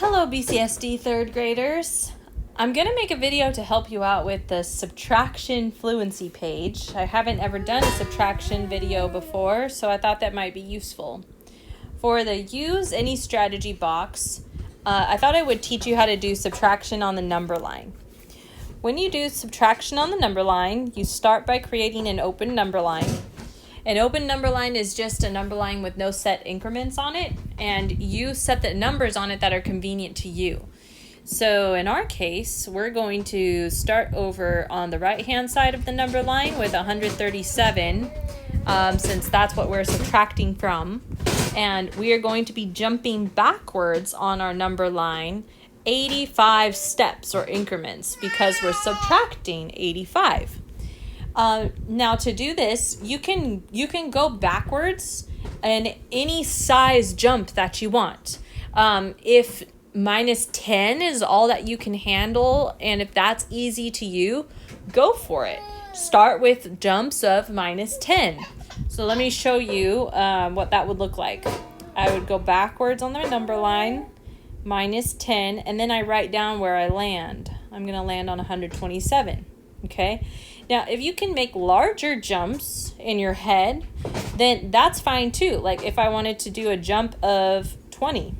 Hello BCSD third graders. I'm going to make a video to help you out with the subtraction fluency page. I haven't ever done a subtraction video before, so I thought that might be useful. For the use any strategy box, I thought I would teach you how to do subtraction on the number line. When you do subtraction on the number line, you start by creating an open number line. An open number line is just a number line with no set increments on it, and you set the numbers on it that are convenient to you. So in our case, we're going to start over on the right hand side of the number line with 137, since that's what we're subtracting from. And we are going to be jumping backwards on our number line 85 steps or increments because we're subtracting 85. Now to do this, you can go backwards in any size jump that you want. If minus 10 is all that you can handle, and if that's easy to you, go for it. Start with jumps of minus 10. So let me show you what that would look like. I would go backwards on the number line, minus 10, and then I write down where I land. I'm going to land on 127. Okay. Now, if you can make larger jumps in your head, then that's fine too. Like if I wanted to do a jump of 20,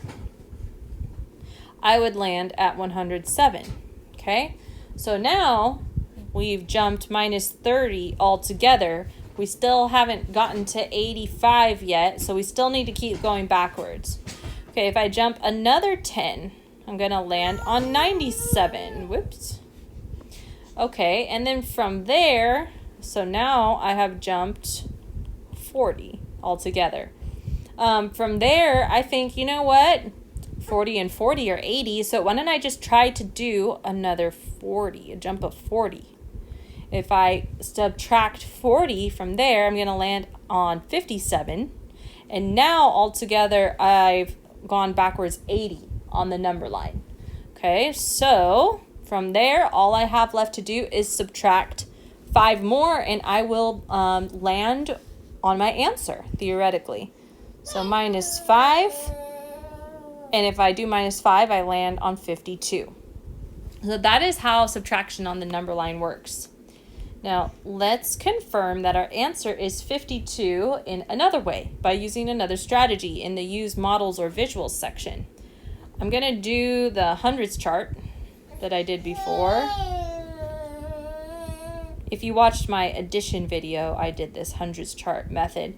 I would land at 107. Okay. So now we've jumped minus 30 altogether. We still haven't gotten to 85 yet, so we still need to keep going backwards. Okay, if I jump another 10, I'm going to land on 97. Whoops. Okay, and then from there, so now I have jumped 40 altogether. From there, I think, you know what? 40 and 40 are 80, so why don't I just try to do another 40, a jump of 40. If I subtract 40 from there, I'm going to land on 57. And now altogether, I've gone backwards 80 on the number line. Okay, so from there, all I have left to do is subtract 5 more, and I will land on my answer, theoretically. So minus 5, and if I do minus 5, I land on 52. So that is how subtraction on the number line works. Now, let's confirm that our answer is 52 in another way, by using another strategy in the Use Models or Visuals section. I'm going to do the hundreds chart that I did before. If you watched my addition video, I did this hundreds chart method.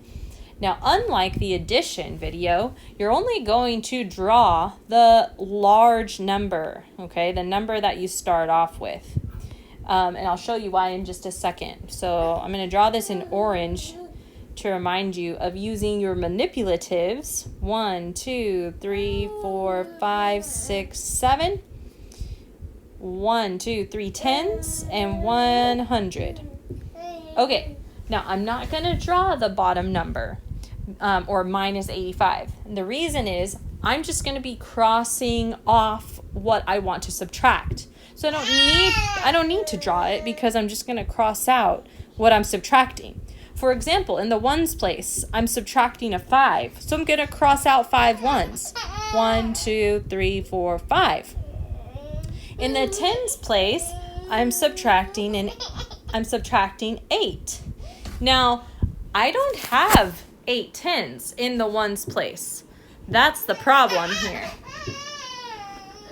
Now, unlike the addition video, you're only going to draw the large number, okay, the number that you start off with. And I'll show you why in just a second. So I'm going to draw this in orange to remind you of using your manipulatives. 1, 2, 3, 4, 5, 6, 7. 1, 2, 3 tens and 100. Okay, now I'm not going to draw the bottom number or minus 85. And the reason is I'm just going to be crossing off what I want to subtract. So I don't need to draw it because I'm just going to cross out what I'm subtracting. For example, in the ones place, I'm subtracting a 5. So I'm going to cross out 5 ones. 1, 2, 3, 4, 5. In the tens place, I'm subtracting 8. Now, I don't have 8 tens in the ones place. That's the problem here.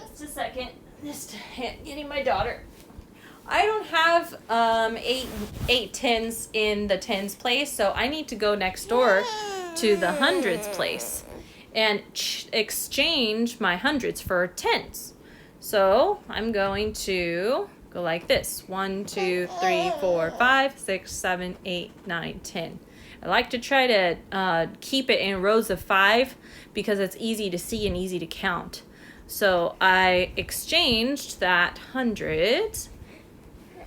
Just a second. Just getting my daughter. I don't have eight tens in the tens place, so I need to go next door to the hundreds place and exchange my hundreds for tens. So I'm going to go like this. 1, 2, 3, 4, 5, 6, 7, 8, 9, 10. I like to try to keep it in rows of 5 because it's easy to see and easy to count. So I exchanged that 100.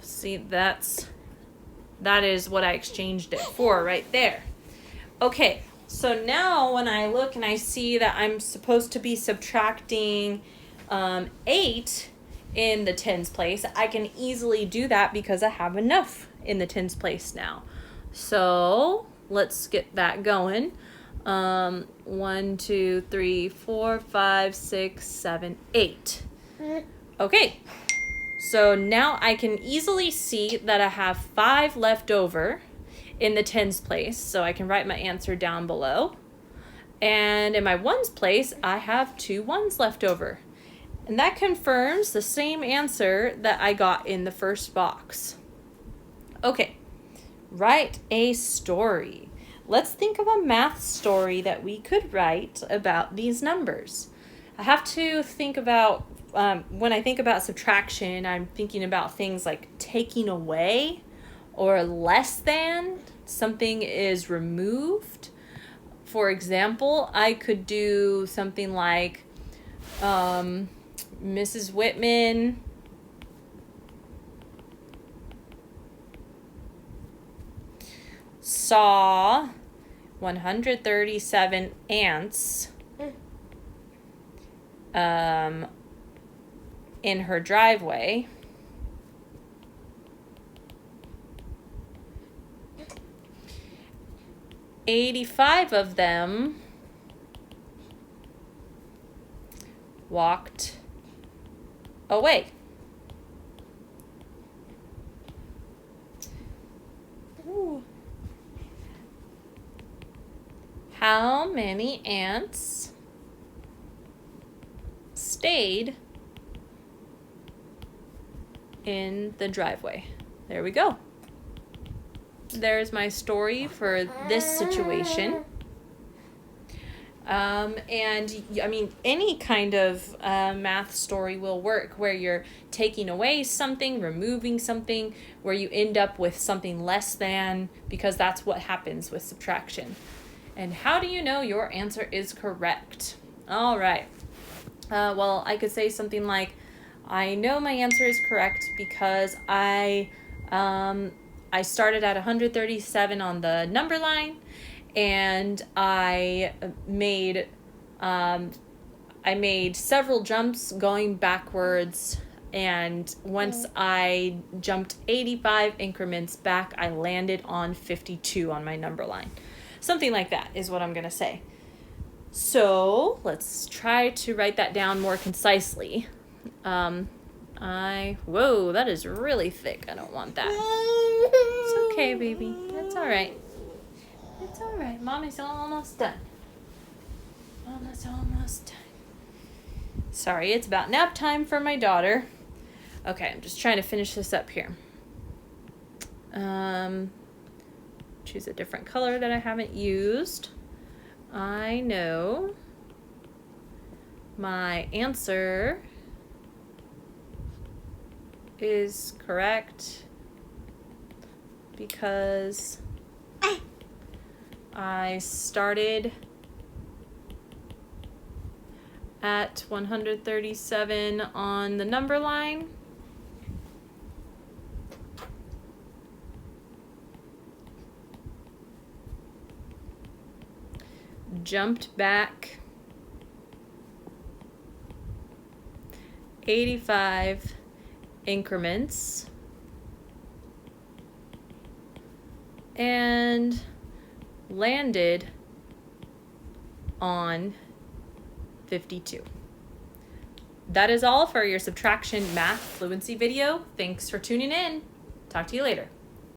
See, that is what I exchanged it for right there. Okay, so now when I look and I see that I'm supposed to be subtracting 8 in the tens place, I can easily do that because I have enough in the tens place now. So let's get that going. 1, 2, 3, 4, 5, 6, 7, 8. Okay, so now I can easily see that I have 5 left over in the tens place, so I can write my answer down below. And in my ones place, I have 2 ones left over. And that confirms the same answer that I got in the first box. Okay, write a story. Let's think of a math story that we could write about these numbers. I have to think about, when I think about subtraction, I'm thinking about things like taking away or less than. Something is removed. For example, I could do something like Mrs. Whitman saw 137 ants in her driveway. "85 of them walked away." Ooh. How many ants stayed in the driveway? There we go. There's my story for this situation. And I mean, any kind of math story will work where you're taking away something, removing something, where you end up with something less than, because that's what happens with subtraction. And how do you know your answer is correct? All right. Well, I could say something like, I know my answer is correct because I started at 137 on the number line, and I made several jumps going backwards, and once I jumped 85 increments back, I landed on 52 on my number line. Something like that is what I'm going to say. So let's try to write that down more concisely. Whoa, that is really thick. I don't want that. It's okay, baby. It's all right. It's all right. Mommy's almost done. Mama's almost done. Sorry, it's about nap time for my daughter. Okay, I'm just trying to finish this up here. Choose a different color that I haven't used. I know my answer is correct because I started at 137 on the number line, jumped back 85 increments, and landed on 52. That is all for your subtraction math fluency video. Thanks for tuning in. Talk to you later.